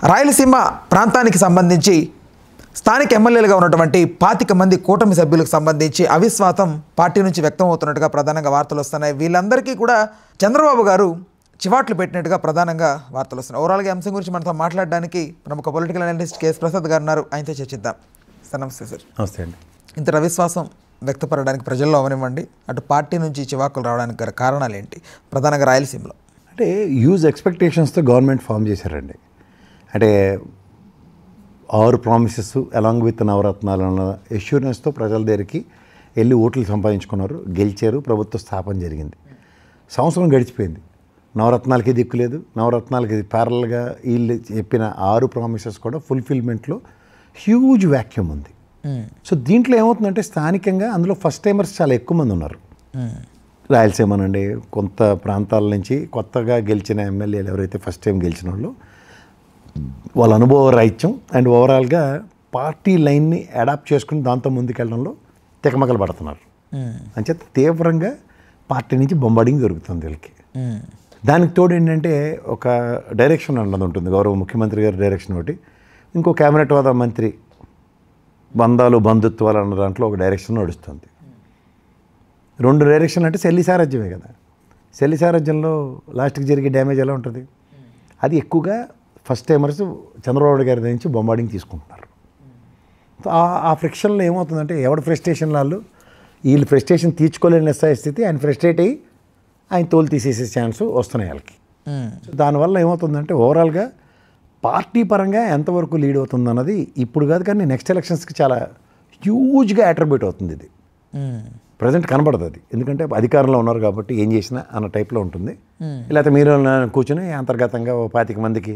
రాయలసీమ ప్రాంతానికి సంబంధించి స్థానిక ఎమ్మెల్యేలుగా ఉన్నటువంటి 25 మంది కూటమి సభ్యులకు సంబంధించి అవిశ్వాసం పార్టీ నుంచి వ్యక్తం అవుతున్నట్టుగా ప్రధానంగా వార్తలు వస్తున్నాయి. వీళ్ళందరికీ కూడా చంద్రబాబు గారు చివాట్లు పెట్టినట్టుగా ప్రధానంగా వార్తలు వస్తున్నాయి. ఓవరాల్గా ఈ అంశం గురించి మనతో మాట్లాడడానికి ప్రముఖ పొలిటికల్ అనలిస్ట్ కేఎస్ ప్రసాద్ గారు ఉన్నారు. ఆయనతో చర్చిద్దాం. సార్ నమస్తే. సార్ నమస్తే అండి. ఇంత అవిశ్వాసం వ్యక్తపడడానికి ప్రజల్లో అవనివ్వండి, అటు పార్టీ నుంచి చివాకులు రావడానికి గల కారణాలు ఏంటి ప్రధానంగా రాయలసీమలో? అంటే హ్యూజ్ ఎక్స్పెక్టేషన్స్తో గవర్నమెంట్ ఫామ్ చేశారండి. అంటే 6 ప్రామిసెస్ అలాంగ్ విత్ నవరత్నాలు అన్న ఎష్యూరెన్స్తో ప్రజల దగ్గరికి వెళ్ళి ఓట్లు సంపాదించుకున్నారు, గెలిచారు, ప్రభుత్వ స్థాపన జరిగింది. సంవత్సరం గడిచిపోయింది, నవరత్నాలకి దిక్కులేదు. నవరత్నాలకి ప్యారల్గా వీళ్ళు చెప్పిన 6 ప్రామిసెస్ కూడా ఫుల్ఫిల్మెంట్లో హ్యూజ్ వ్యాక్యూమ్ ఉంది. సో దీంట్లో ఏమవుతుందంటే స్థానికంగా అందులో ఫస్ట్ టైమర్స్ చాలా ఎక్కువ మంది ఉన్నారు. రాయలసీమనండి, కొంత ప్రాంతాల నుంచి కొత్తగా గెలిచిన ఎమ్మెల్యేలు ఎవరైతే ఫస్ట్ టైం గెలిచిన వాళ్ళ అనుభవ రాహిత్యం అండ్ ఓవరాల్గా పార్టీ లైన్ని అడాప్ట్ చేసుకుని దాంతో ముందుకెళ్ళడంలో తెకమకలు పడుతున్నారు. అంచేత తీవ్రంగా పార్టీ నుంచి బొంబార్డింగ్ జరుగుతుంది వీళ్ళకి. దానికి తోడు ఏంటంటే ఒక డైరెక్షన్ అన్నది ఉంటుంది, గౌరవ ముఖ్యమంత్రి గారి డైరెక్షన్ ఒకటి, ఇంకో కేబినెట్ హోదా మంత్రి బంధాలు బంధుత్వాలు అన్న దాంట్లో ఒక డైరెక్షన్ నడుస్తుంది. 2 డైరెక్షన్ అంటే శల్య సారథ్యమే కదా. శల్య సారథ్యంలో లాస్ట్కి జరిగే డ్యామేజ్ ఎలా ఉంటుంది? అది ఎక్కువగా ఫస్ట్ టైమర్స్ చంద్రబాబు గారి నుంచి బొంబార్డింగ్ తీసుకుంటున్నారు. ఆ ఫ్రిక్షన్లో ఏమవుతుందంటే ఎవడు ఫ్రస్ట్రేషన్ వాళ్ళు వీళ్ళు ఫ్రస్ట్రేషన్ తీర్చుకోలేని స్థితి, ఆయన ఫ్రస్ట్రేట్ అయ్యి ఆయన తోలు తీసేసే ఛాన్స్ వస్తున్నాయి వాళ్ళకి. దానివల్ల ఏమవుతుందంటే ఓవరాల్గా పార్టీ పరంగా ఎంతవరకు లీడ్ అవుతుంది అన్నది ఇప్పుడు కాదు, కానీ నెక్స్ట్ ఎలక్షన్స్కి చాలా హ్యూజ్గా అట్రిబ్యూట్ అవుతుంది. ఇది ప్రజెంట్ కనబడదు అది, ఎందుకంటే అధికారంలో ఉన్నారు కాబట్టి ఏం చేసినా అన్న టైప్లో ఉంటుంది. లేకపోతే మీరు కూర్చొని అంతర్గతంగా 25 మందికి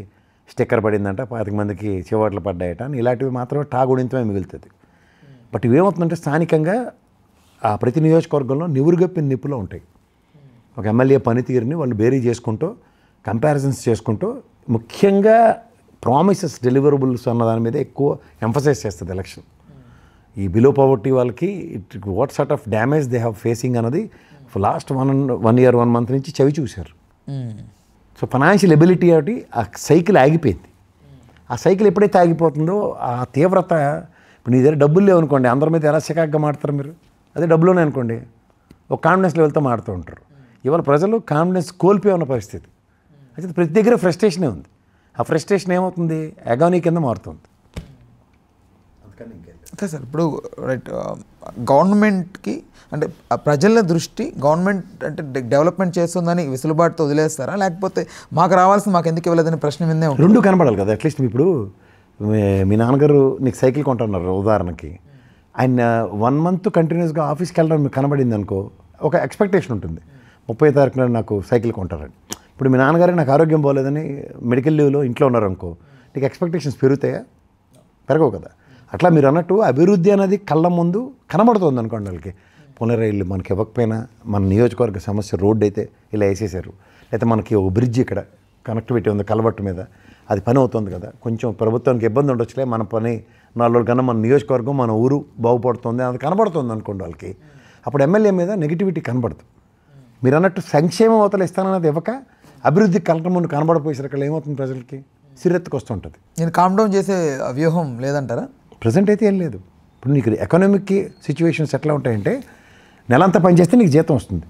స్టిక్కర్ పడిందంట, 25 మందికి చివాట్లు పడ్డాయట అని ఇలాంటివి మాత్రమే టాగుడింతమే మిగులుతుంది. బట్ ఇవేమవుతుందంటే స్థానికంగా ఆ ప్రతి నియోజకవర్గంలో నివురుగప్పిన నిప్పులో ఉంటాయి. ఒక ఎమ్మెల్యే పనితీరుని వాళ్ళు బేరీ చేసుకుంటూ కంపారిజన్స్ చేసుకుంటూ ముఖ్యంగా ప్రామిసెస్ డెలివరబుల్స్ అన్న దాని మీద ఎక్కువ ఎంఫసైజ్ చేస్తుంది ఎలక్షన్. ఈ బిలో పవర్టీ వాళ్ళకి what sort of damage they have facing అన్నది లాస్ట్ 1 year 1 month నుంచి చవి చూశారు. సో ఫైనాన్షియల్ ఎబిలిటీ ఒకటి ఆ సైకిల్ ఆగిపోయింది. ఆ సైకిల్ ఎప్పుడైతే ఆగిపోతుందో ఆ తీవ్రత, ఇప్పుడు నీ దగ్గర డబ్బులు లేవనుకోండి, అందరి మీద ఎలా చికాగ్గా మాడతారు మీరు? అదే డబ్బులోనే అనుకోండి, ఒక కాన్ఫిడెన్స్ లెవెల్తో మాడుతూ ఉంటారు. ఇవాళ ప్రజలు కాన్ఫిడెన్స్ కోల్పోయి ఉన్న పరిస్థితి. అయితే ప్రతి దగ్గర ఫ్రస్ట్రేషనే ఉంది. ఆ ఫ్రస్ట్రేషన్ ఏమవుతుంది? అగానీ కింద మారుతుంది. ఓకే సార్, ఇప్పుడు రైట్, గవర్నమెంట్కి అంటే ప్రజల దృష్టి గవర్నమెంట్ అంటే డెవలప్మెంట్ చేస్తుందని విసులుబాటుతో వదిలేస్తారా, లేకపోతే మాకు రావాల్సింది మాకు ఎందుకు ఇవ్వలేదని ప్రశ్న మీదే ఉంటుంది? రెండు కనపడాలి కదా. అట్లీస్ట్ ఇప్పుడు మీ నాన్నగారు నీకు సైకిల్ కొంటున్నారు ఉదాహరణకి, ఆయన 1 month కంటిన్యూస్గా ఆఫీస్కి వెళ్ళడం మీకు కనబడింది అనుకో, ఒక ఎక్స్పెక్టేషన్ ఉంటుంది 30వ తారీఖున నాకు సైకిల్ కొంటారని. ఇప్పుడు మీ నాన్నగారికి నాకు ఆరోగ్యం బాగోలేదని మెడికల్ లీవ్లో ఇంట్లో ఉన్నారనుకో, నీకు ఎక్స్పెక్టేషన్స్ పెరుగుతాయా? పెరగవు కదా. అట్లా మీరు అన్నట్టు అభివృద్ధి అనేది కళ్ళ ముందు కనబడుతుంది అనుకోండి వాళ్ళకి. పునరైళ్ళు మనకి ఇవ్వకపోయినా మన నియోజకవర్గ సమస్య రోడ్డు అయితే ఇలా వేసేసారు, లేకపోతే మనకి ఒక బ్రిడ్జ్ ఇక్కడ కనెక్టివిటీ ఉంది కలబట్టు మీద, అది పని అవుతుంది కదా. కొంచెం ప్రభుత్వానికి ఇబ్బంది ఉండొచ్చులే, మన పని 4 రోజుల కన్నా మన నియోజకవర్గం మన ఊరు బాగుపడుతుంది అది కనబడుతుంది అనుకోండి వాళ్ళకి. అప్పుడు ఎమ్మెల్యే మీద నెగిటివిటీ కనబడుతుంది. మీరు అన్నట్టు సంక్షేమం అవతల ఇస్తానన్నది ఇవ్వక అభివృద్ధి కలక ముందు కనబడిపోయేసరికి ఏమవుతుంది? ప్రజలకి సిరెత్తుకు వస్తుంటుంది. నేను కామ్ డౌన్ చేసే వ్యూహం లేదంటారా? ప్రజెంట్ అయితే ఏం లేదు. ఇప్పుడు నీకు ఎకనామిక్ సిచ్యువేషన్స్ ఎట్లా ఉంటాయంటే, నెలంతా పనిచేస్తే నీకు జీతం వస్తుంది,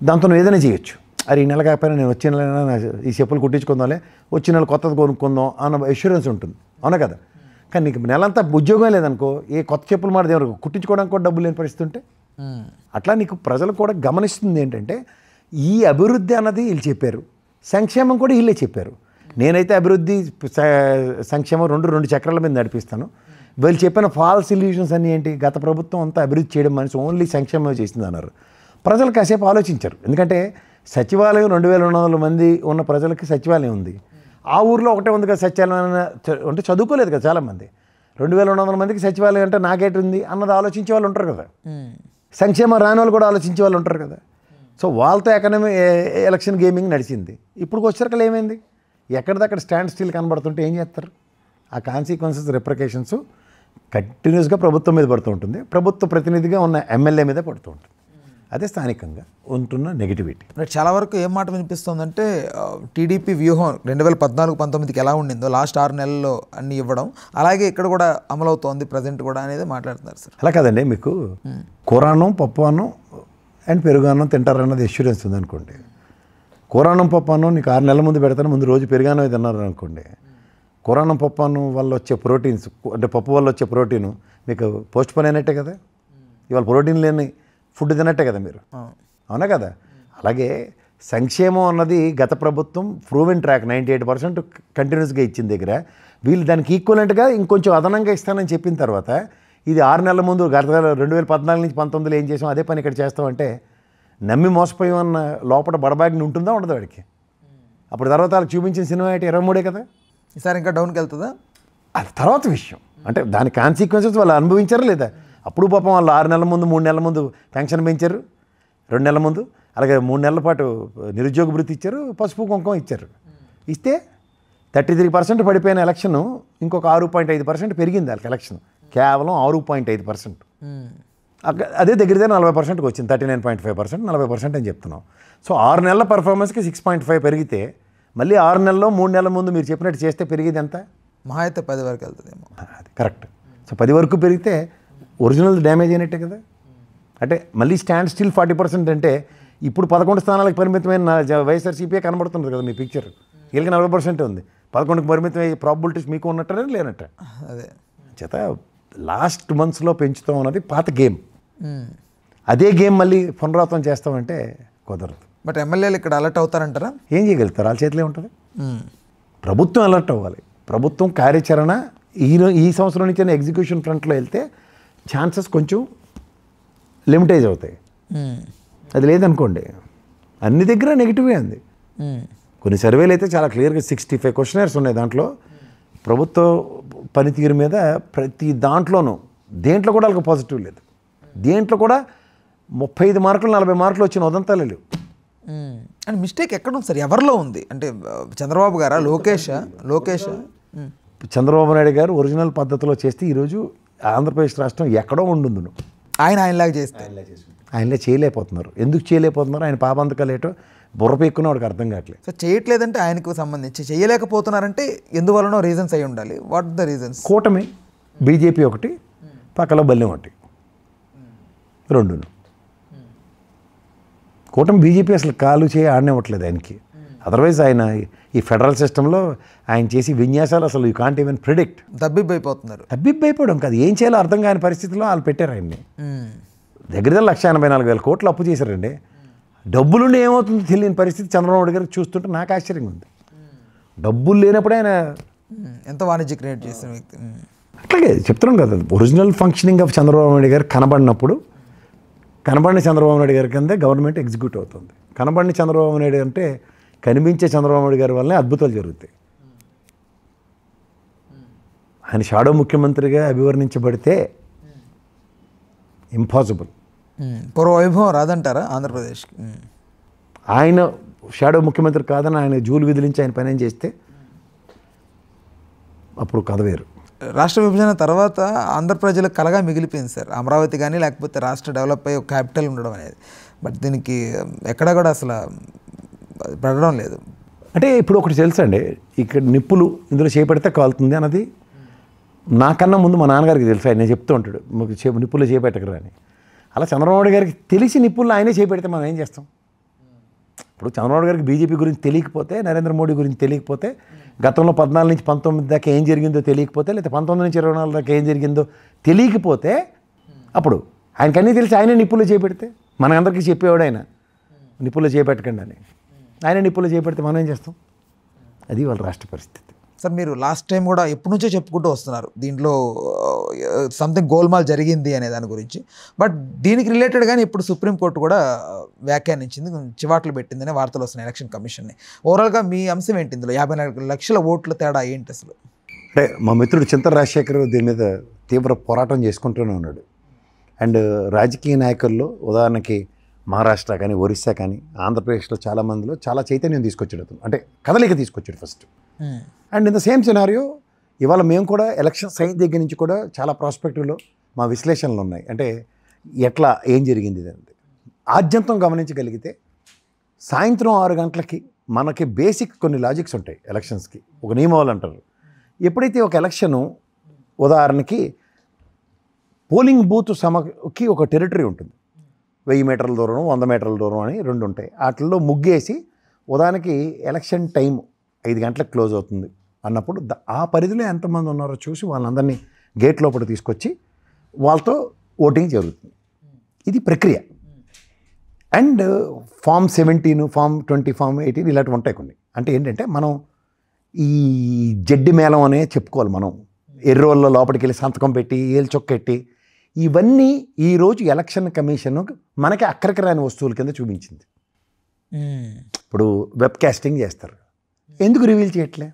దాంతో నువ్వు ఏదైనా చేయొచ్చు. అరే ఈ నెల కాకపోయినా నేను వచ్చే నెల ఈ చెప్పులు కుట్టించుకుందాంలే, వచ్చే నెల కొత్తది కొనుక్కుందాం అన్న ఎష్యూరెన్స్ ఉంటుంది, అవునా కదా. కానీ నీకు నెలంతా ఉద్యోగం లేదనుకో, ఏ కొత్త చెప్పులు మాట దేవుడు కుట్టించుకోవడానికి కూడా డబ్బులు లేని పరిస్థితి ఉంటే అట్లా నీకు ప్రజలు కూడా గమనిస్తుంది ఏంటంటే, ఈ అభివృద్ధి అన్నది వీళ్ళు చెప్పారు, సంక్షేమం కూడా వీళ్ళే చెప్పారు. నేనైతే అభివృద్ధి సంక్షేమం రెండు చక్రాల మీద నడిపిస్తాను. వీళ్ళు చెప్పిన ఫాల్స్ ఇల్యూషన్స్ అన్నీ ఏంటి? గత ప్రభుత్వం అంతా అభివృద్ధి చేయడం మనిషి ఓన్లీ సంక్షేమం చేసింది అన్నారు. ప్రజలు కాసేపు ఆలోచించారు. ఎందుకంటే సచివాలయం 2200 మంది ఉన్న ప్రజలకి సచివాలయం ఉంది. ఆ ఊర్లో ఒకటే ఉంది కదా సచివాలయం, అంటే చదువుకోలేదు కదా చాలామంది. 2200 మందికి సచివాలయం అంటే నాకేటి ఉంది అన్నది ఆలోచించే వాళ్ళు ఉంటారు కదా. సంక్షేమం రాని వాళ్ళు కూడా ఆలోచించే వాళ్ళు ఉంటారు కదా. సో వాళ్ళతో ఎలక్షన్ గేమింగ్ నడిచింది. ఇప్పుడు వచ్చేసరికి ఏమైంది? ఎక్కడిదక్కడ స్టాండ్ స్టిల్ కనబడుతుంటే ఏం చేస్తారు? ఆ కాన్సిక్వెన్సెస్ రిప్రికేషన్స్ కంటిన్యూస్గా ప్రభుత్వం మీద పడుతూ ఉంటుంది, ప్రభుత్వ ప్రతినిధిగా ఉన్న ఎమ్మెల్యే మీద పడుతూ ఉంటుంది. అదే స్థానికంగా ఉంటున్న నెగిటివిటీ. చాలా వరకు ఏం మాట వినిపిస్తుందంటే టీడీపీ వ్యూహం 2014-19కి ఎలా ఉండిందో లాస్ట్ 6 నెలల్లో అన్ని ఇవ్వడం అలాగే ఇక్కడ కూడా అమలవుతోంది ప్రజెంట్ కూడా అనేది మాట్లాడుతున్నారు సార్. అలా కాదండి, మీకు కూరాన్నం పప్పు అన్నం అండ్ పెరుగు అన్నం తింటారన్నది ఎష్యూరెన్స్ ఉందనుకోండి. కూరాన్నం పప్పు అన్నం నీకు 6 నెలల ముందు పెడతాను, ముందు రోజు పెరుగన్నం తిన్నారు అనుకోండి. కూరాన్నం పప్పు అన్నం వల్ల వచ్చే ప్రోటీన్స్ అంటే పప్పు వల్ల వచ్చే ప్రోటీను మీకు పోస్ట్ పోన్ అయినట్టే కదా. ఇవాళ ప్రోటీన్ లేని ఫుడ్ తినట్టే కదా మీరు, అవునా కదా. అలాగే సంక్షేమం అన్నది గత ప్రభుత్వం ప్రూవెన్ ట్రాక్ 98% కంటిన్యూస్గా ఇచ్చిన దగ్గర వీళ్ళు దానికి ఈక్వలెంట్గా ఇంకొంచెం అదనంగా ఇస్తానని చెప్పిన తర్వాత ఇది 6 నెలల ముందు గత 2014 నుంచి 19 ఏం చేసాం అదే పని ఇక్కడ చేస్తామంటే నమ్మి మోసపోయామన్న లోపల బడబాగిని ఉంటుందా ఉండదు వాడికి. అప్పుడు తర్వాత వాళ్ళకి చూపించిన సినిమా అయితే 23 కదా. ఈసారి ఇంకా డౌన్కి వెళ్తుందా అది తర్వాత విషయం. అంటే దాని కాన్సిక్వెన్సెస్ వాళ్ళు అనుభవించారా లేదా. అప్పుడు పాపం వాళ్ళు 6 నెలల ముందు 3 నెలల ముందు పెన్షన్ పెంచారు, 2 నెలల ముందు అలాగే 3 నెలల పాటు నిరుద్యోగ భృతి ఇచ్చారు, పసుపు కుంకుమ ఇచ్చారు. ఇస్తే 33% పడిపోయిన ఎలక్షన్ ఇంకొక 6.5% పెరిగింది వాళ్ళకి ఎలక్షన్, కేవలం 6.5%. అదే దగ్గర 40%కి వచ్చింది, 39.5%, 40% అని చెప్తున్నాం. సో 6 నెలల పర్ఫార్మెన్స్కి 6.5 పెరిగితే మళ్ళీ 6 నెలల్లో 3 నెలల ముందు మీరు చెప్పినట్టు చేస్తే పెరిగేది ఎంత? మహా అయితే 10 వరకు వెళ్తుందేమో. అది కరెక్ట్. సో 10 వరకు పెరిగితే ఒరిజినల్ డ్యామేజ్ అయినట్టే కదా. అంటే మళ్ళీ స్టాండ్ స్టిల్ 40% అంటే ఇప్పుడు 11 స్థానాలకు పరిమితమైన వైఎస్ఆర్సీపీఏ కనబడుతుంది కదా మీ పిక్చర్. వీళ్ళకి 40% ఉంది, 11కి పరిమితం అయ్యే ప్రాబిలిటీస్ మీకు ఉన్నట్టే లేనట్ట. అదే చేత లాస్ట్ మంత్స్లో పెంచుతాం అన్నది పాత గేమ్. అదే గేమ్ మళ్ళీ పునరావృతం చేస్తామంటే కుదరదు. బట్ ఎమ్మెల్యేలు ఇక్కడ అలర్ట్ అవుతారంటారా? ఏం చేయగలుగుతారు? వాళ్ళ చేతిలో ఉంటుంది. ప్రభుత్వం అలర్ట్ అవ్వాలి. ప్రభుత్వం కార్యాచరణ ఈ సంవత్సరం నుంచి ఎగ్జిక్యూషన్ ఫ్రంట్లో వెళ్తే ఛాన్సెస్ కొంచెం లిమిటైజ్ అవుతాయి. అది లేదనుకోండి అన్ని దగ్గర నెగిటివే ఉంది. కొన్ని సర్వేలు అయితే చాలా క్లియర్గా 65 క్వశ్చనర్స్ ఉన్నాయి. దాంట్లో ప్రభుత్వ పనితీరు మీద ప్రతి దాంట్లోనూ దేంట్లో కూడా వాళ్ళకి పాజిటివ్ లేదు. దేంట్లో కూడా 35 మార్కులు 40 మార్కులు వచ్చిన ఉదంతాలే లేవు. అండ్ మిస్టేక్ ఎక్కడ ఉంది సార్, ఎవరిలో ఉంది అంటే చంద్రబాబు గారా లోకేష్? చంద్రబాబు నాయుడు గారు ఒరిజినల్ పద్ధతిలో చేస్తే ఈరోజు ఆంధ్రప్రదేశ్ రాష్ట్రం ఎక్కడో ఉండుందును. ఆయనలాగా చేస్తే ఆయనలే చేయలేకపోతున్నారు. ఎందుకు చేయలేకపోతున్నారు? ఆయన పాపంతకాలు ఏటో బుర్ర పెక్కున్న వాడికి అర్థం కావట్లేదు. సో చేయట్లేదంటే ఆయనకు సంబంధించి చేయలేకపోతున్నారంటే ఎందువలనో రీజన్స్ అయి ఉండాలి. What the reasons? కూటమి బీజేపీ ఒకటి, పక్కలో బల్లెం ఒకటి, రెండును. కూటమి బీజేపీ అసలు కాలు చేయి ఆడనివ్వట్లేదు ఆయనకి. అదర్వైజ్ ఆయన ఈ ఫెడరల్ సిస్టంలో ఆయన చేసి విన్యాసాలు అసలు యూ కాంట్ ఈవెన్ ప్రిడిక్ట్. దబ్బిబ్బైపోతున్నారు. దబ్బిబ్బైపోవడం కాదు, ఏం చేయాలో అర్థం కాని పరిస్థితిలో వాళ్ళు పెట్టారు ఆయన్ని. దగ్గర 1,84,000 కోట్లు అప్పు చేశారండి. డబ్బులుండి ఏమవుతుందో తెలియని పరిస్థితి చంద్రబాబు నాయుడు గారికి చూస్తుంటే నాకు ఆశ్చర్యంగా ఉంది. డబ్బులు లేనప్పుడు ఆయన ఎంత వాణిజ్య క్రియేట్ చేసిన వ్యక్తి. అట్లాగే చెప్తున్నాం కదా, original functioning of Chandrababu Naidu గారు కనబడినప్పుడు కనబడిన చంద్రబాబు నాయుడు గారి కింద గవర్నమెంట్ ఎగ్జిక్యూట్ అవుతుంది. కనబడిన చంద్రబాబు నాయుడు అంటే కనిపించే చంద్రబాబు నాయుడు గారి వల్లనే అద్భుతాలు జరుగుతాయి. ఆయన షాడో ముఖ్యమంత్రిగా అభివర్ణించబడితే ఇంపాసిబుల్. పూర్వ వైభవం రాదంటారా ఆంధ్రప్రదేశ్కి? ఆయన షాడో ముఖ్యమంత్రి కాదని ఆయన జూలు విదిలించి ఆయన పని ఏం చేస్తే అప్పుడు కథ వేరు. రాష్ట్ర విభజన తర్వాత ఆంధ్ర ప్రజలకు కలగా మిగిలిపోయింది సార్ అమరావతి కానీ, లేకపోతే రాష్ట్ర డెవలప్ అయ్యి ఒక క్యాపిటల్ ఉండడం అనేది. బట్ దీనికి ఎక్కడా కూడా అసలు పడడం లేదు. అంటే ఇప్పుడు ఒకటి తెలుసండి, ఇక్కడ నిప్పులు ఇందులో చేపెడితే కాలుతుంది అన్నది నాకన్నా ముందు మా నాన్నగారికి తెలుసు. ఆయన చెప్తూ ఉంటాడు మాకు నిప్పులు చేపెట్టకరా అని. అలా చంద్రబాబు గారికి తెలిసి నిప్పులు ఆయనే చేపెడితే మనం ఏం చేస్తాం? ఇప్పుడు చంద్రబాబు గారికి బీజేపీ గురించి తెలియకపోతే, నరేంద్ర మోడీ గురించి తెలియకపోతే, గతంలో 14 నుంచి 19 దాకా ఏం జరిగిందో తెలియకపోతే, లేదా 19 నుంచి 24 దాకా ఏం జరిగిందో తెలియకపోతే, అప్పుడు ఆయనకన్నీ తెలిసి ఆయనే నిప్పులు చేపెడితే మనందరికీ చెప్పేవాడు ఆయన నిప్పులు చేపెట్టకండి అని. ఆయన నిప్పులు చేపెడితే మనం ఏం చేస్తాం? అది వాళ్ళ రాష్ట్ర పరిస్థితి. సార్ మీరు లాస్ట్ టైం కూడా ఎప్పటి నుంచో చెప్పుకుంటూ వస్తున్నారు దీంట్లో సంథింగ్ గోల్మాల్ జరిగింది అనే దాని గురించి. బట్ దీనికి రిలేటెడ్గానే ఇప్పుడు సుప్రీంకోర్టు కూడా వ్యాఖ్యానించింది, చివాట్లు పెట్టిందనే వార్తలు వస్తున్నాయి ఎలక్షన్ కమిషన్ని. ఓవరాల్గా మీ అంశం ఏంటి ఇందులో? 54 లక్షల ఓట్ల తేడా ఏంటి అసలు? అంటే మా మిత్రుడు చింతల రాజశేఖర్ దీని మీద తీవ్ర పోరాటం చేసుకుంటూనే ఉన్నాడు. అండ్ రాజకీయ నాయకుల్లో ఉదాహరణకి మహారాష్ట్ర కానీ, ఒరిస్సా కానీ, ఆంధ్రప్రదేశ్లో చాలామందిలో చాలా చైతన్యం తీసుకొచ్చాడు అతను. అంటే కదలిక తీసుకొచ్చాడు first. And in the same scenario ఇవాళ మేము కూడా ఎలక్షన్స్ అయిన దగ్గర నుంచి కూడా చాలా ప్రాస్పెక్టివ్లో మా విశ్లేషణలు ఉన్నాయి. అంటే ఎట్లా ఏం జరిగింది అనేది ఆద్యంతం గమనించగలిగితే సాయంత్రం 6 గంటలకి మనకి బేసిక్ కొన్ని లాజిక్స్ ఉంటాయి ఎలక్షన్స్కి, ఒక నియమాలు అంటారు. ఎప్పుడైతే ఒక ఎలక్షను ఉదాహరణకి పోలింగ్ బూత్ సమకి ఒక టెరిటరీ ఉంటుంది, 1000 మీటర్ల దూరం 100 మీటర్ల దూరం అని 2 ఉంటాయి. వాటిల్లో ముగ్గేసి ఉదాహరణకి ఎలక్షన్ టైం 5 గంటలకు క్లోజ్ అవుతుంది అన్నప్పుడు ఆ పరిధిలో ఎంతమంది ఉన్నారో చూసి వాళ్ళందరినీ గేట్ లోపల తీసుకొచ్చి వాళ్ళతో ఓటింగ్ జరుగుతుంది. ఇది ప్రక్రియ. అండ్ ఫామ్ 17, ఫామ్ 20, ఫామ్ 18 ఇలాంటివి ఉంటాయి కొన్ని. అంటే ఏంటంటే మనం ఈ జడ్డి మేళం అనే చెప్పుకోవాలి. మనం ఎర్రోళ్ళ లోపలికి వెళ్ళి సంతకం పెట్టి ఏళ్ళు చొక్కెట్టి ఇవన్నీ ఈరోజు ఎలక్షన్ కమిషన్ మనకి అక్కడికి రాని వస్తువుల కింద చూపించింది. ఇప్పుడు వెబ్ కాస్టింగ్ చేస్తారు, ఎందుకు రివీల్ చేయట్లే?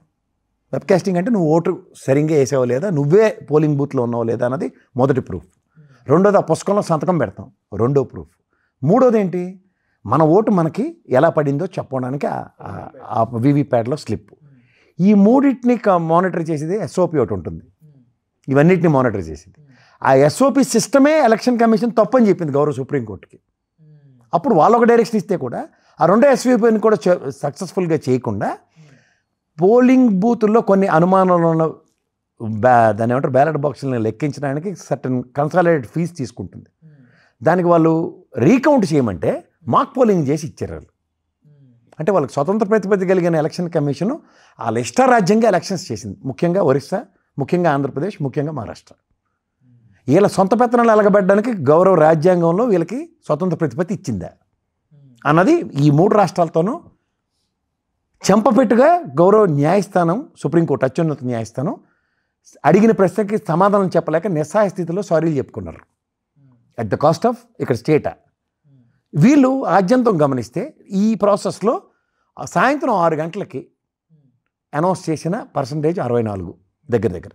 వెబ్ కాస్టింగ్ అంటే నువ్వు ఓటు సరిగ్గా వేసావో లేదా, నువ్వే పోలింగ్ బూత్లో ఉన్నావో లేదా అన్నది మొదటి ప్రూఫ్. రెండోది ఆ పుస్తకంలో సంతకం పెడతాం, రెండో ప్రూఫ్. మూడోది ఏంటి, మన ఓటు మనకి ఎలా పడిందో చెప్పడానికి ఆ వీవీప్యాడ్లో స్లిప్. ఈ మూడింటిని మానిటర్ చేసేది ఎస్ఓపి ఒకటి ఉంటుంది, ఇవన్నిటిని మానిటర్ చేసేది. ఆ ఎస్ఓపి సిస్టమే ఎలక్షన్ కమిషన్ తప్పని చెప్పింది గౌరవ సుప్రీంకోర్టుకి. అప్పుడు వాళ్ళు ఒక డైరెక్షన్ ఇస్తే కూడా ఆ రెండో ఎస్ఓపిని కూడా సక్సెస్ఫుల్గా చేయకుండా పోలింగ్ బూతుల్లో కొన్ని అనుమానాలు ఉన్న దాన్ని ఏమంటారు బ్యాలెట్ బాక్సులను లెక్కించడానికి సర్టన్ కన్సాలిడేటెడ్ ఫీజు తీసుకుంటుంది. దానికి వాళ్ళు రీకౌంట్ చేయమంటే మాక్ పోలింగ్ చేసి ఇచ్చారు వాళ్ళు. అంటే వాళ్ళకి స్వతంత్ర ప్రతిపత్తి కలిగిన ఎలక్షన్ కమిషను వాళ్ళ ఇష్టారాజ్యంగా ఎలక్షన్స్ చేసింది. ముఖ్యంగా ఒరిస్సా, ముఖ్యంగా ఆంధ్రప్రదేశ్, ముఖ్యంగా మహారాష్ట్ర. వీళ్ళ సొంత పెత్తనాలు ఎలగబెట్టడానికి గౌరవ రాజ్యాంగంలో వీళ్ళకి స్వతంత్ర ప్రతిపత్తి ఇచ్చిందా అన్నది ఈ 3 రాష్ట్రాలతోనూ చెంపపెట్టుగా గౌరవ న్యాయస్థానం, సుప్రీంకోర్టు అత్యున్నత న్యాయస్థానం అడిగిన ప్రశ్నకి సమాధానం చెప్పలేక నిస్సహాయ స్థితిలో సారీలు చెప్పుకున్నారు. అట్ ద కాస్ట్ ఆఫ్ ఇక్కడ స్టేటా. వీళ్ళు ఆద్యంతం గమనిస్తే ఈ ప్రాసెస్లో సాయంత్రం 6 గంటలకి అనౌన్స్ చేసిన పర్సంటేజ్ 64 దగ్గర.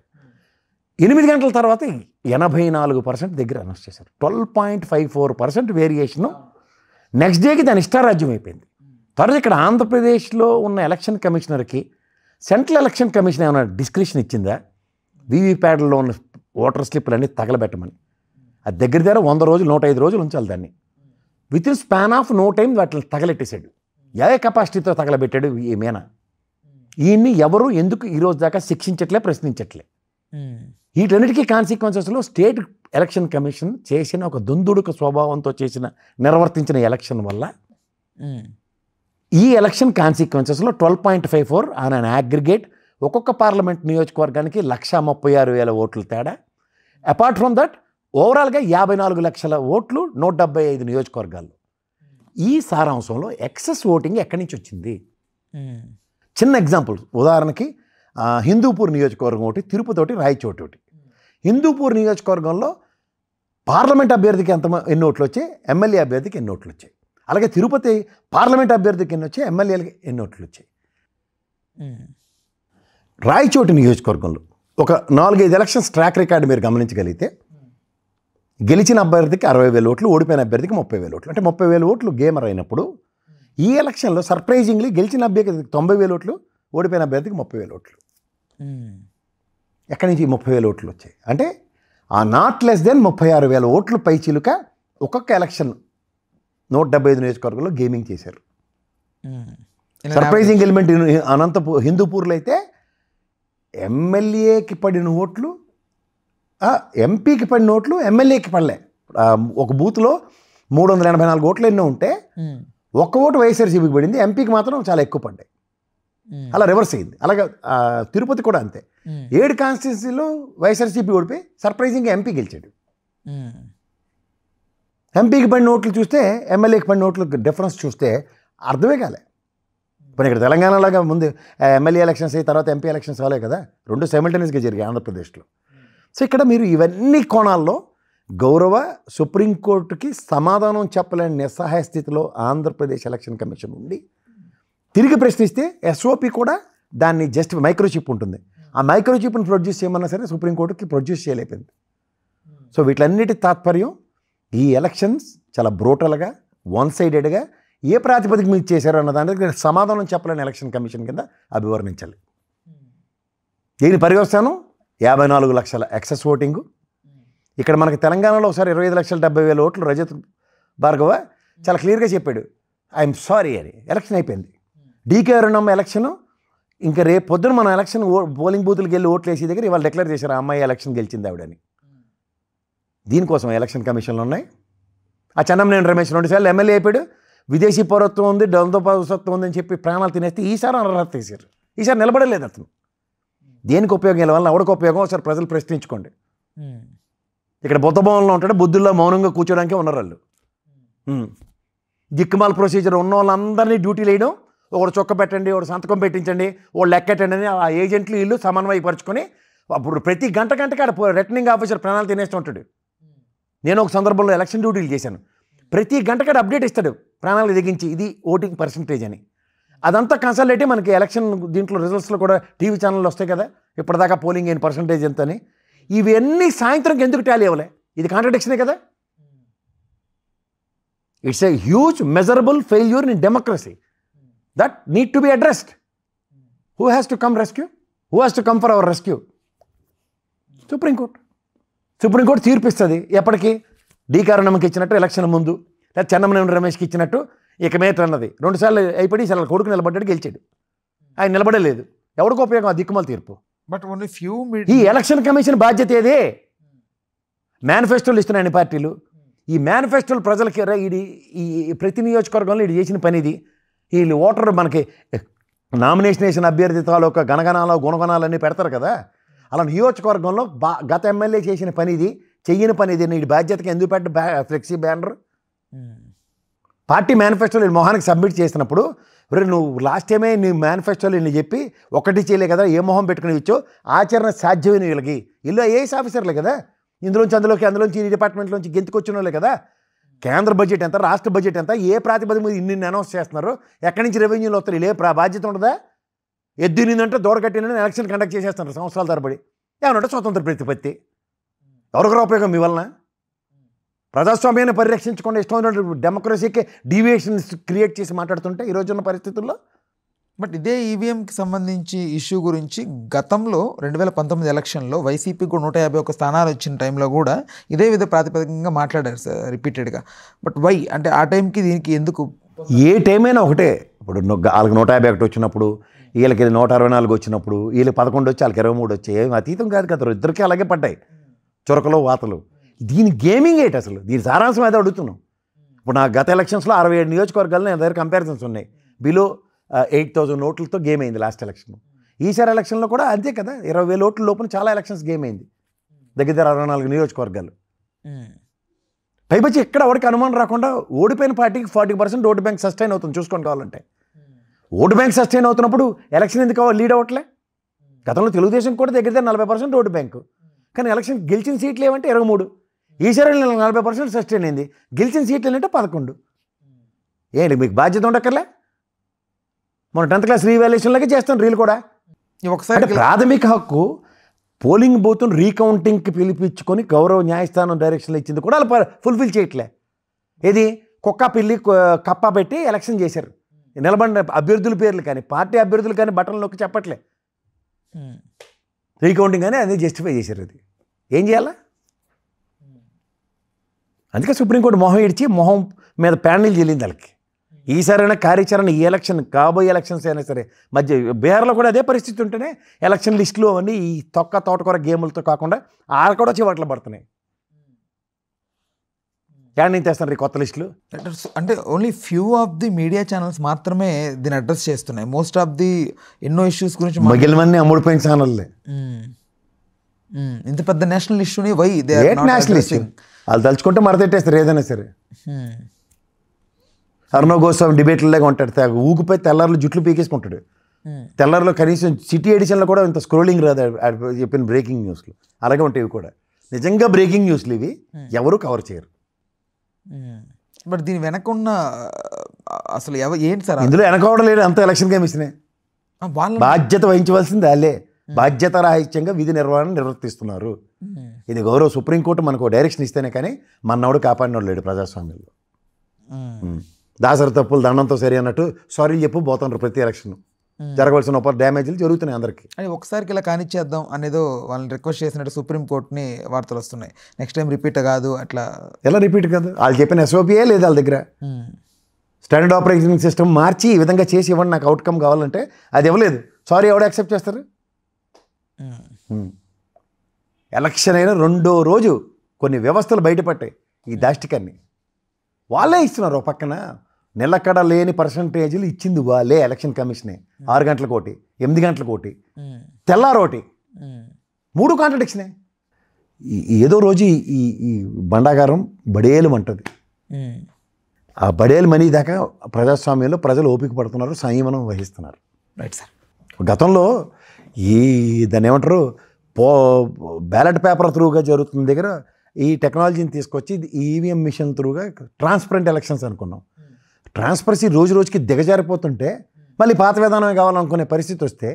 8 గంటల తర్వాత 84% దగ్గర అనౌన్స్ చేశారు. 12.54% వేరియేషను. నెక్స్ట్ డేకి దాని ఇష్టారాజ్యం అయిపోయింది. తర్వాత ఇక్కడ ఆంధ్రప్రదేశ్లో ఉన్న ఎలక్షన్ కమిషనర్కి సెంట్రల్ ఎలక్షన్ కమిషన్ ఏమైనా డిస్క్రిప్షన్ ఇచ్చిందా వీవీప్యాడ్లో ఉన్న ఓటర్ స్లిప్లన్నీ తగలబెట్టమని? అది దగ్గర 100 రోజులు 105 రోజులు ఉంచాలి దాన్ని. Within span of no time వాటిని తగలెట్టేశాడు. ఏ కెపాసిటీతో తగలబెట్టాడు ఈ మేనా? ఈయన్ని ఎవరు ఎందుకు ఈరోజు దాకా శిక్షించట్లే, ప్రశ్నించట్లే. వీటన్నిటికీ కాన్సిక్వెన్సెస్లో స్టేట్ ఎలక్షన్ కమిషన్ చేసిన ఒక దుందుడుక స్వభావంతో నిర్వర్తించిన ఎలక్షన్ వల్ల ఈ ఎలక్షన్ కాన్సిక్వెన్సెస్లో 12.54 ఆన్ అన్ అగ్రిగేట్ ఒక్కొక్క పార్లమెంట్ నియోజకవర్గానికి 136,000 ఓట్లు తేడా. అపార్ట్ ఫ్రమ్ దట్ ఓవరాల్గా 54 లక్షల ఓట్లు 175 నియోజకవర్గాల్లో. ఈ సారాంశంలో ఎక్సెస్ ఓటింగ్ ఎక్కడి నుంచి వచ్చింది? చిన్న ఎగ్జాంపుల్, ఉదాహరణకి హిందూపూర్ నియోజకవర్గం ఒకటి, తిరుపతి ఒకటి, రాయచోటి ఒకటి. హిందూపూర్ నియోజకవర్గంలో పార్లమెంట్ అభ్యర్థికి ఎన్ని ఓట్లు వచ్చాయి, ఎమ్మెల్యే అభ్యర్థికి ఎన్ని ఓట్లు వచ్చాయి. అలాగే తిరుపతి పార్లమెంట్ అభ్యర్థికి ఎన్ని వచ్చాయి, ఎమ్మెల్యేలకి ఎన్ని ఓట్లు వచ్చాయి. రాయచోటి నియోజకవర్గంలో ఒక 4-5 ఎలక్షన్స్ ట్రాక్ రికార్డు మీరు గమనించగలిగితే గెలిచిన అభ్యర్థికి 60,000 ఓట్లు, ఓడిపోయిన అభ్యర్థికి 30,000 ఓట్లు. అంటే 30,000 ఓట్లు గేమర్ అయినప్పుడు ఈ ఎలక్షన్లో సర్ప్రైజింగ్లీ గెలిచిన అభ్యర్థికి 90,000 ఓట్లు, ఓడిపోయిన అభ్యర్థికి 30,000 ఓట్లు. ఎక్కడి నుంచి 30,000 ఓట్లు వచ్చాయి? అంటే ఆ నాట్ లెస్ దెన్ 36,000 ఓట్లు పై చిలుక ఒక్కొక్క ఎలక్షన్ 175 నియోజకవర్గంలో గేమింగ్ చేశారు. సర్ప్రైజింగ్ ఎలిమెంట్ హిందూపూర్లో అయితే ఎమ్మెల్యేకి పడిన ఓట్లు, ఎంపీకి పడిన ఓట్లు ఎమ్మెల్యేకి పడలే. ఒక బూత్లో 384 ఓట్లు ఎన్నో ఉంటే ఒక్క ఓటు వైఎస్ఆర్సీపీకి పడింది, ఎంపీకి మాత్రం చాలా ఎక్కువ పడ్డాయి. అలా రివర్స్ అయింది. అలాగే తిరుపతి కూడా అంతే. 7 కాన్స్టిట్యున్సీలో వైఎస్ఆర్సీపీ ఓడిపోయి సర్ప్రైజింగ్గా ఎంపీ గెలిచాడు. ఎంపీకి పడిన ఓట్లు చూస్తే ఎమ్మెల్యేకి పడిన ఓట్లు డిఫరెన్స్ చూస్తే అర్థమే కాలే. ఇప్పుడు ఇక్కడ తెలంగాణలాగా ముందు ఎమ్మెల్యే ఎలక్షన్స్ అయిన తర్వాత ఎంపీ ఎలక్షన్స్ అవ్వలే కదా, 2 సైమల్టేనియస్గా జరిగాయి ఆంధ్రప్రదేశ్లో. సో ఇక్కడ మీరు ఇవన్నీ కోణాల్లో గౌరవ సుప్రీంకోర్టుకి సమాధానం చెప్పలేని నిస్సహాయ స్థితిలో ఆంధ్రప్రదేశ్ ఎలక్షన్ కమిషన్ ఉండి తిరిగి ప్రశ్నిస్తే ఎస్ఓపి కూడా దాన్ని జస్ట్ మైక్రోచిప్ ఉంటుంది, ఆ మైక్రోచిప్ని ప్రొడ్యూస్ చేయమన్నా సరే సుప్రీంకోర్టుకి ప్రొడ్యూస్ చేయలేకపోయింది. సో వీటన్నిటి తాత్పర్యం ఈ ఎలక్షన్స్ చాలా బ్రూటల్గా, వన్ సైడెడ్గా ఏ ప్రాతిపదిక మీద చేశారు అన్న దానికి సమాధానం చెప్పలేని ఎలక్షన్ కమిషన్ కింద అభివర్ణించాలి. దీని పర్యవసానం 54 లక్షల ఎక్సెస్ ఓటింగు. ఇక్కడ మనకి తెలంగాణలో ఒకసారి 25,70,000 ఓట్లు రజత్ భార్గవ, చాలా క్లియర్గా చెప్పాడు, ఐఎమ్ సారీ అని. ఎలక్షన్ అయిపోయింది. డీకే అరుణమ్మ ఎలక్షన్ ఇంకా రేపు పొద్దున మనం ఎలక్షన్ పోలింగ్ బూత్లకు వెళ్ళి ఓట్లు వేసే దగ్గర ఇవాళ డిక్లేర్ చేశారు, ఆ అమ్మాయి ఎలక్షన్ గెలిచింది ఆవిడని. దీనికోసం ఎలక్షన్ కమిషన్లు ఉన్నాయి. ఆ చెన్నమనేని రమేష్ 2 సార్లు ఎమ్మెల్యే అయిపోయాడు, విదేశీ పౌరత్వం ఉంది, దొంగ పౌరసత్వం ఉందని చెప్పి ప్రాణాలు తినేస్తే ఈసారి అనర్హత తీశారు. ఈసారి నిలబడలేదు అతను. దేనికి ఉపయోగం వీళ్ళ వల్ల? ఎవరికి ఉపయోగం? ఒకసారి ప్రజలు ప్రశ్నించుకోండి. ఇక్కడ బుద్ధభవనంలో ఉంటాడు, బుద్ధుల్లో మౌనంగా కూర్చోడానికే ఉన్నారు వాళ్ళు. దిక్కుమాల ప్రొసీజర్ ఉన్న వాళ్ళందరినీ డ్యూటీలు వేయడం, ఒకడు చొక్క పెట్టండి, ఒకడు సంతకం పెట్టించండి, ఒకడు లెక్కెట్టండి అని ఆ ఏజెంట్లు వీళ్ళు సమన్వయపరుచుకొని అప్పుడు ప్రతి గంటకి ఆడ రిటర్నింగ్ ఆఫీసర్ ప్రాణాలు తినేస్తూ ఉంటాడు. నేను ఒక సందర్భంలో ఎలక్షన్ డ్యూటీలు చేశాను. ప్రతి గంటకి అప్డేట్ ఇస్తాడు ప్రాణాలు దిగించి, ఇది ఓటింగ్ పర్సంటేజ్ అని. అదంతా కన్సల్టేటివ్ మనకి ఎలక్షన్ దీంట్లో రిజల్ట్స్లో కూడా టీవీ ఛానల్లో వస్తాయి కదా, ఇప్పటిదాకా పోలింగ్ అయిన పర్సంటేజ్ ఎంత అని. ఇవన్నీ సాయంత్రంకి ఎందుకు టాలీ అవ్వలే? ఇది కాంట్రడిక్షనే కదా. It's a huge measurable failure in democracy that need to be addressed. Who has to come rescue? Who has to come for hour rescue? Supreme court తీర్పు ఇస్తుంది. ఎప్పటికీ డీకే అరుణమ్మకి ఇచ్చినట్టు ఎలక్షన్ ముందు, లేదా చెన్నమనేని రమేష్కి ఇచ్చినట్టు ఇక మీద అన్నది 2 సార్లు అయిపోయి ఈసారి కొడుకు నిలబడ్డాడు, గెలిచాడు. ఆయన నిలబడలేదు. ఎవరికి ఉపయోగం ఆ దిక్కుమాల తీర్పు? బట్ ఓన్లీ ఫ్యూ ఈ ఎలక్షన్ కమిషన్ బాధ్యత ఏదే? మేనిఫెస్టోలు ఇస్తున్నాయి పార్టీలు. ఈ మేనిఫెస్టోలు ప్రజలకి ఈ ప్రతి నియోజకవర్గంలో ఇది చేసిన పని ఇది. వీళ్ళు ఓటర్ మనకి నామినేషన్ వేసిన అభ్యర్థి తాలూకా గణగణాలు గుణగణాలన్నీ పెడతారు కదా, అలా నియోజకవర్గంలో గత ఎమ్మెల్యే చేసిన పని ఇది, చెయ్యని పని ఇది. నీ బాధ్యతకి ఎందుకు పెట్ట ఫ్లెక్సీ బ్యానర్? పార్టీ మేనిఫెస్టోలు మొహానికి సబ్మిట్ చేసినప్పుడు, నువ్వు లాస్ట్ టైమే నీ మేనిఫెస్టోలు ఇన్ని చెప్పి ఒకటి చేయలే కదా, ఏ మొహం పెట్టుకుని ఇచ్చో ఆచరణ సాధ్యమైన వీళ్ళకి. వీళ్ళు ఐఏఎస్ ఆఫీసర్లే కదా, అందులోంచి ఈ డిపార్ట్మెంట్లోంచి గెంతుకొచ్చిన వాళ్ళే కదా. కేంద్ర బడ్జెట్ ఎంత, రాష్ట్ర బడ్జెట్ ఎంత, ఏ ప్రాతిపదిక మీద ఇన్ని అనౌన్స్ చేస్తున్నారు, ఎక్కడి నుంచి రెవెన్యూలు వస్తారు, వీళ్ళే బాధ్యత ఉండదా? ఎద్దునిందంటే దూరకట్టినని ఎలక్షన్ కండక్ట్ చేసేస్తున్నారు సంవత్సరాల తరబడి. ఏమనంటే స్వతంత్ర ప్రతిపత్తి. ఎవరికైనా ఉపయోగం మీ వలన? ప్రజాస్వామ్యాన్ని పరిరక్షించకుండా ఇష్టమైన డెమోక్రసీకి డీవియేషన్స్ క్రియేట్ చేసి మాట్లాడుతుంటే ఈరోజున్న పరిస్థితుల్లో. బట్ ఇదే ఈవీఎంకి సంబంధించి ఇష్యూ గురించి గతంలో 2019 ఎలక్షన్లో వైసీపీకి కూడా 151 స్థానాలు వచ్చిన టైంలో కూడా ఇదే విధ ప్రాతిపదికంగా మాట్లాడారు సార్ రిపీటెడ్గా. బట్ వై అంటే ఆ టైంకి దీనికి ఎందుకు? ఏ టైం అయినా ఒకటే. ఇప్పుడు వాళ్ళకి 151 వచ్చినప్పుడు, వీళ్ళకి 164 వచ్చినప్పుడు, వీళ్ళకి 11 వచ్చి వాళ్ళకి 23 వచ్చాయి. ఏం అతీతం కాదు కదా, ఇద్దరికీ అలాగే పడ్డాయి చురకలు వాతలు. దీని గేమింగ్ ఏంటి అసలు? దీని సారాంశం ఏదో అడుగుతున్నాం. ఇప్పుడు నా గత ఎలక్షన్స్లో 67 నియోజకవర్గాల్లో నా దగ్గర కంపారిజన్స్ ఉన్నాయి. బిలో 8,000 ఓట్లతో గేమ్ అయింది లాస్ట్ ఎలక్షన్. ఈసారి ఎలక్షన్లో కూడా అంతే కదా, 20,000 ఓట్ల లోపల చాలా ఎలక్షన్స్ గేమ్ అయింది. దగ్గర 64 నియోజకవర్గాలు. పైపచ్చి ఎక్కడ ఎవరికి అనుమానం రాకుండా ఓడిపోయిన పార్టీకి 40% ఓటు బ్యాంక్ సస్టైన్ అవుతుంది. చూసుకోండి కావాలంటే. ఓటు బ్యాంక్ సస్టైన్ అవుతున్నప్పుడు ఎలక్షన్ ఎందుకు లీడ్ అవ్వట్లే? గతంలో తెలుగుదేశం కూడా దగ్గర 40% ఓటు బ్యాంకు, కానీ ఎలక్షన్ గెలిచిన సీట్లు ఏమంటే 23. ఈసారి 40% సస్టైన్ అయింది. గెలిచిన సీట్లు ఏంటంటే 11. ఏంటి మీకు బాధ్యత ఉండక్కర్లే? మన 10th క్లాస్ రీవాల్యుయేషన్లకే చేస్తాం రీలు కూడా. ఒకసారి ప్రాథమిక హక్కు పోలింగ్ బూత్ను రీకౌంటింగ్కి పిలిపించుకొని గౌరవ న్యాయస్థానం డైరెక్షన్లు ఇచ్చింది కూడా వాళ్ళు ఫుల్ఫిల్ చేయట్లే. ఏది కుక్క పిల్లి కప్ప పెట్టి ఎలక్షన్ చేశారు. నిలబడిన అభ్యర్థుల పేర్లు కానీ పార్టీ అభ్యర్థులు కానీ బట్టలు నొక్కి చెప్పట్లే. రీకౌంటింగ్ అని అదే జస్టిఫై చేశారు. అది ఏం చేయాలా? అందుకే సుప్రీంకోర్టు మొహం ఇడిచి మొహం మీద ప్యానెల్ చెల్లింది వాళ్ళకి. ఈసారైనా కార్యాచరణ ఈ ఎలక్షన్ కాబోయే ఎలక్షన్స్ అయినా సరే మధ్య బీహార్లో కూడా అదే పరిస్థితి ఉంటేనే ఎలక్షన్ లిస్టులు అవన్నీ ఈ తోటకూర గేములతో కాకుండా ఆడ కూడా చివట్లో పడుతున్నాయి. యాడ్ నుంచి తెస్తున్నారు ఈ కొత్త లిస్టులు. అంటే only few of the media channels మాత్రమే దీన్ని అడ్రస్ చేస్తున్నాయి. మోస్ట్ ఆఫ్ ది ఎన్నో ఇష్యూస్ గురించి మిగిలినవన్నీ అమ్ముడిపోయిన ఛానల్లే. ఇంత పెద్ద నేషనల్ ఇష్యూని why they are national issue వాళ్ళు తలుచుకుంటే మరతెట్టేస్తారు ఏదైనా సరే. అర్ణవ్ గోస్వామి డిబేట్లలాగా ఉంటాడు, ఊగిపోయి తెల్లారులు జుట్లు పీకేసుకుంటాడు. తెల్లారులో కనీసం సిటీ ఎడిషన్లో కూడా ఇంత స్క్రోలింగ్ రాదు చెప్పిన బ్రేకింగ్ న్యూస్లు. అలాగే ఉంటాయి ఇవి కూడా. నిజంగా బ్రేకింగ్ న్యూస్లు ఇవి ఎవరు కవర్ చేయరు. బట్ దీని వెనక ఉన్న అసలు ఏంటి సార్? ఇందులో వెనకవడం లేదు, అంత ఎలక్షన్ కమిషనే. బాధ్యత వహించవలసింది వాళ్ళే. బాధ్యత రాహిత్యంగా విధి నిర్వర్తిస్తున్నారు. ఇది గౌరవ సుప్రీంకోర్టు మనకు డైరెక్షన్ ఇస్తేనే కానీ మన్నోడు కాపాడినోడు లేడు ప్రజాస్వామ్యంలో. దాసరి తప్పులు దండంతో సరి అన్నట్టు సారీ చెప్పు పోతున్నారు ప్రతి ఎలక్షన్. జరగవలసిన డ్యామేజ్లు జరుగుతున్నాయి అందరికీ. అని ఒకసారికి ఇలా కానిచ్చేద్దాం అనేదో వాళ్ళని రిక్వెస్ట్ చేసినట్టు సుప్రీంకోర్టుని వార్తలు వస్తున్నాయి. నెక్స్ట్ టైం రిపీట్ కాదు అట్లా. ఎలా రిపీట్ కాదు? వాళ్ళు చెప్పిన SOPయే లేదు వాళ్ళ దగ్గర. స్టాండర్డ్ ఆపరేటింగ్ సిస్టమ్ మార్చి ఈ విధంగా చేసి ఇవ్వండి నాకు అవుట్కమ్ కావాలంటే అది ఇవ్వలేదు. సారీ, ఎవడు యాక్సెప్ట్ చేస్తారు? ఎలక్షన్ అయిన 2వ రోజు కొన్ని వ్యవస్థలు బయటపడ్డాయి ఈ దాష్టికాన్ని. వాళ్ళే ఇస్తున్నారు. ఒక పక్కన నిలకడ లేని పర్సంటేజీలు ఇచ్చింది వాళ్ళే. ఎలక్షన్ కమిషనే 6 గంటలకు ఒకటి, 8 గంటలకు ఒకటి, తెల్లారోటి, 3 కాంట్రడిక్షనే. ఏదో రోజు ఈ బండాగారం బడేలు అంటుంది. ఆ బడేలు మనీ దాకా ప్రజాస్వామ్యంలో ప్రజలు ఓపిక పడుతున్నారు, సంయమనం వహిస్తున్నారు. Right sir. గతంలో దాన్ని ఏమంటారు, బ్యాలెట్ పేపర్ త్రూగా జరుగుతున్న దగ్గర ఈ టెక్నాలజీని తీసుకొచ్చి EVM మిషన్ త్రూగా ట్రాన్స్పరెంట్ ఎలక్షన్స్ అనుకున్నాం. ట్రాన్స్పరెన్సీ రోజు రోజుకి దిగజారిపోతుంటే మళ్ళీ పాత విధానమే కావాలనుకునే పరిస్థితి వస్తే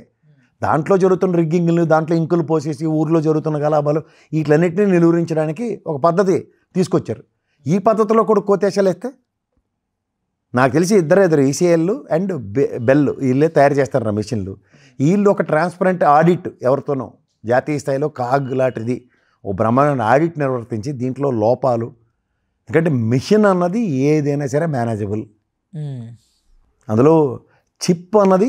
దాంట్లో జరుగుతున్న రిగ్గింగ్లు, దాంట్లో ఇంకులు పోసేసి ఊర్లో జరుగుతున్న గలాభాలు వీటిలన్నింటినీ నిలువరించడానికి ఒక పద్ధతి తీసుకొచ్చారు. ఈ పద్ధతిలో కూడా కోతేశాలు వేస్తే నాకు తెలిసి ఇద్దరు ECL అండ్ బెల్ వీళ్ళే తయారు చేస్తారు మిషన్లు. వీళ్ళు ఒక ట్రాన్స్పరెంట్ ఆడిట్ ఎవరితోనో జాతీయ స్థాయిలో కాగ్ లాంటిది ఓ బ్రహ్మాండమైన ఆడిట్ నిర్వర్తించి దీంట్లో లోపాలు, ఎందుకంటే మిషన్ అన్నది ఏదైనా సరే మేనేజబుల్. అందులో చిప్ అన్నది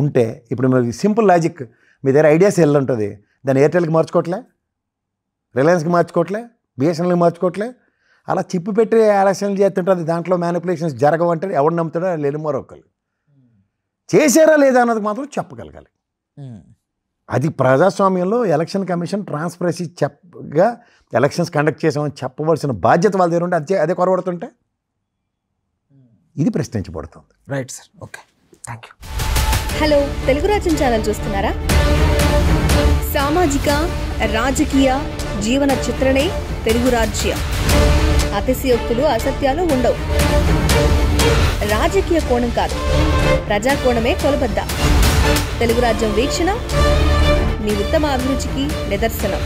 ఉంటే ఇప్పుడు మీకు సింపుల్ లాజిక్, మీ దగ్గర ఐడియా సెల్ ఉంటుంది, దాన్ని ఎయిర్టెల్కి మార్చుకోవట్లే, రిలయన్స్కి మార్చుకోవట్లే, BSNLకి మార్చుకోవట్లే. అలా చిప్పు పెట్టి ఎలక్షన్లు చేస్తుంటుంది. దాంట్లో మ్యానిపులేషన్స్ జరగవంటే ఎవడు నమ్ముతాడో లేని మరొకరు. చేశారా లేదా అన్నది మాత్రం చెప్పగలగాలి. అది ప్రజాస్వామ్యంలో ఎలక్షన్ కమిషన్ ట్రాన్స్పరెన్సీ చెప్పగా ఎలక్షన్స్ కండక్ట్ చేసామని చెప్పవలసిన బాధ్యత వాళ్ళ దగ్గర ఉంటే అదే కొరబడుతుంటే ఇది ప్రశ్నించబడుతుంది. Right sir. Okay, thank you. Hello, Telugu Rajyam channel చూస్తున్నారా? సామాజిక, రాజకీయ, జీవన చిత్రణే తెలుగు రాజ్యం. అతిశయోక్తులు, అసత్యాలు ఉండవు. రాజకీయ కోణం కాదు, ప్రజా కోణమే కొలబద్ద. తెలుగు రాజ్యం వీక్షణ మీ ఉత్తమ అభిరుచికి నిదర్శనం.